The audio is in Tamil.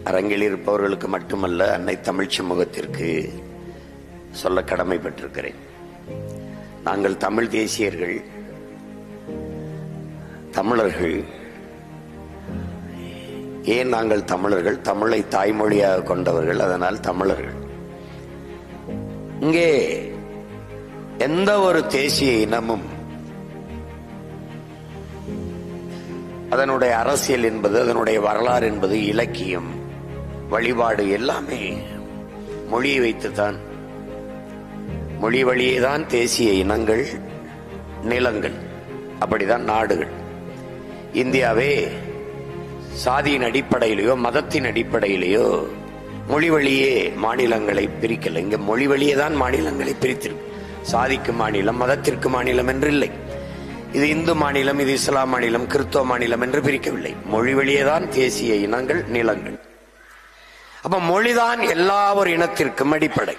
அரங்கில் இருப்பவர்களுக்கு மட்டுமல்ல, அன்னை தமிழ் சமூகத்திற்கு சொல்ல கடமைப்பட்டிருக்கிறேன். நாங்கள் தமிழ் தேசியர்கள், தமிழர்கள். ஏன் நாங்கள் தமிழர்கள்? தமிழை தாய்மொழியாக கொண்டவர்கள், அதனால் தமிழர்கள். இங்கே எந்த ஒரு தேசிய இனமும் அதனுடைய அரசியல் என்பது, அதனுடைய வரலாறு என்பது, இலக்கியம், வழிபாடு எல்லாமே மொழியை வைத்துத்தான், மொழி வழியேதான் தேசிய இனங்கள், நிலங்கள், அப்படிதான் நாடுகள். இந்தியாவே சாதியின் அடிப்படையிலேயோ மதத்தின் அடிப்படையிலேயோ மொழி வழியே மாநிலங்களை பிரிக்கல. இங்க மொழி வழியே தான் மாநிலங்களை பிரித்திருக்கு. சாதிக்கு மாநிலம், மதத்திற்கு மாநிலம் என்று இல்லை. இது இந்து மாநிலம், இது இஸ்லாம் மாநிலம், கிறிஸ்தவ மாநிலம் என்று பிரிக்கவில்லை. மொழி வழியேதான் தேசிய இனங்கள், நிலங்கள். அப்ப மொழிதான் எல்லா ஒரு இனத்திற்கும் அடிப்படை.